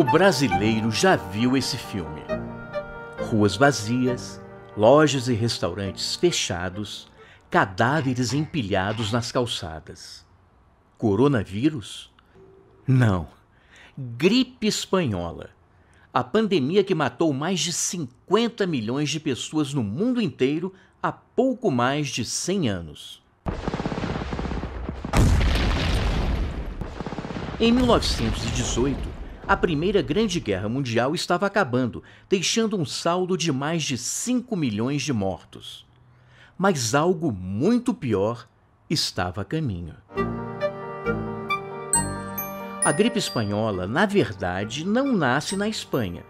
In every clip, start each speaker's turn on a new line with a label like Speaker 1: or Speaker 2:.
Speaker 1: O brasileiro já viu esse filme. Ruas vazias, lojas e restaurantes fechados, cadáveres empilhados nas calçadas. Coronavírus? Não. Gripe espanhola. A pandemia que matou mais de 50 milhões de pessoas no mundo inteiro há pouco mais de 100 anos. Em 1918, a Primeira Grande Guerra Mundial estava acabando, deixando um saldo de mais de 5 milhões de mortos. Mas algo muito pior estava a caminho. A gripe espanhola, na verdade, não nasce na Espanha.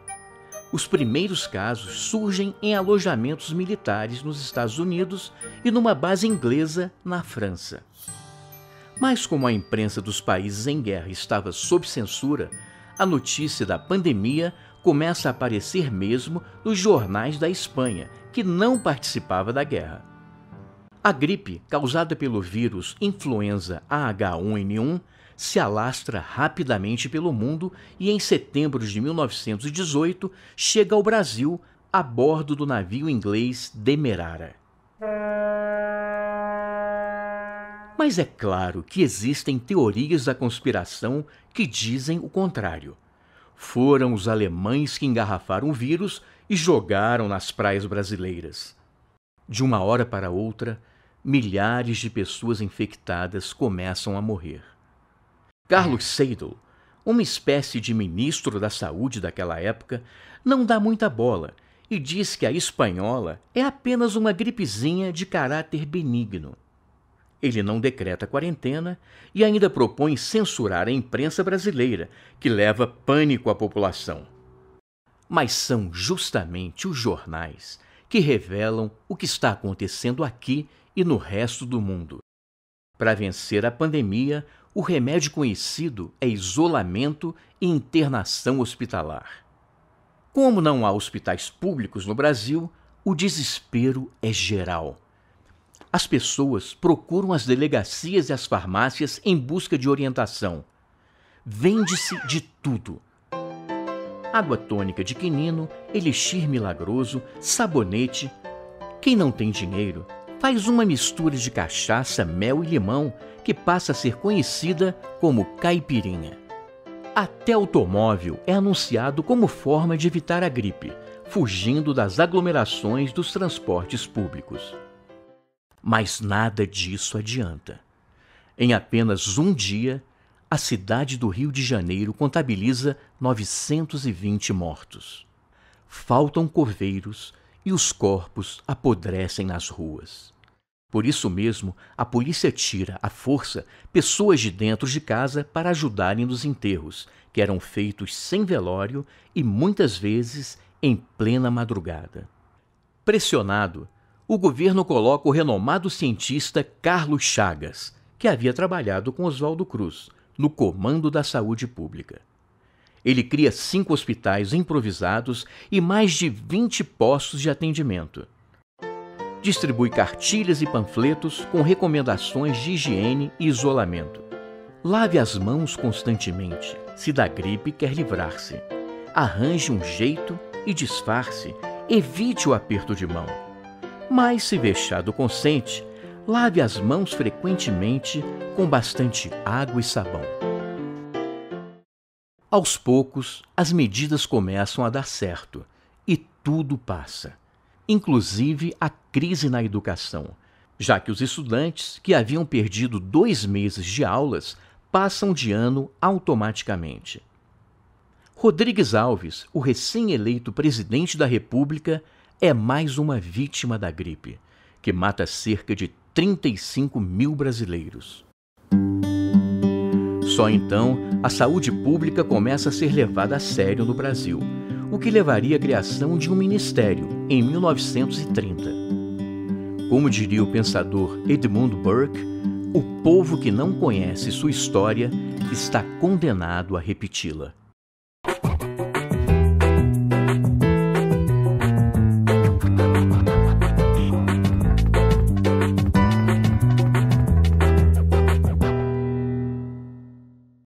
Speaker 1: Os primeiros casos surgem em alojamentos militares nos Estados Unidos e numa base inglesa na França. Mas como a imprensa dos países em guerra estava sob censura, a notícia da pandemia começa a aparecer mesmo nos jornais da Espanha, que não participava da guerra. A gripe, causada pelo vírus influenza H1N1, se alastra rapidamente pelo mundo e em setembro de 1918 chega ao Brasil a bordo do navio inglês Demerara. Mas é claro que existem teorias da conspiração que dizem o contrário. Foram os alemães que engarrafaram o vírus e jogaram nas praias brasileiras. De uma hora para outra, milhares de pessoas infectadas começam a morrer. Carlos Seidel, uma espécie de ministro da saúde daquela época, não dá muita bola e diz que a espanhola é apenas uma gripezinha de caráter benigno. Ele não decreta quarentena e ainda propõe censurar a imprensa brasileira, que leva pânico à população. Mas são justamente os jornais que revelam o que está acontecendo aqui e no resto do mundo. Para vencer a pandemia, o remédio conhecido é isolamento e internação hospitalar. Como não há hospitais públicos no Brasil, o desespero é geral. As pessoas procuram as delegacias e as farmácias em busca de orientação. Vende-se de tudo. Água tônica de quinino, elixir milagroso, sabonete. Quem não tem dinheiro faz uma mistura de cachaça, mel e limão que passa a ser conhecida como caipirinha. Até automóvel é anunciado como forma de evitar a gripe, fugindo das aglomerações dos transportes públicos. Mas nada disso adianta. Em apenas um dia, a cidade do Rio de Janeiro contabiliza 920 mortos. Faltam coveiros e os corpos apodrecem nas ruas. Por isso mesmo, a polícia tira, à força, pessoas de dentro de casa para ajudarem nos enterros, que eram feitos sem velório e muitas vezes em plena madrugada. Pressionado, o governo coloca o renomado cientista Carlos Chagas, que havia trabalhado com Oswaldo Cruz, no comando da saúde pública. Ele cria 5 hospitais improvisados e mais de 20 postos de atendimento. Distribui cartilhas e panfletos com recomendações de higiene e isolamento. Lave as mãos constantemente, se da gripe quer livrar-se. Arranje um jeito e disfarce, evite o aperto de mão. Mas, se vexado consente, lave as mãos frequentemente com bastante água e sabão. Aos poucos, as medidas começam a dar certo e tudo passa, inclusive a crise na educação, já que os estudantes, que haviam perdido 2 meses de aulas, passam de ano automaticamente. Rodrigues Alves, o recém-eleito presidente da República, é mais uma vítima da gripe, que mata cerca de 35 mil brasileiros. Só então, a saúde pública começa a ser levada a sério no Brasil, o que levaria à criação de um ministério em 1930. Como diria o pensador Edmund Burke, o povo que não conhece sua história está condenado a repeti-la.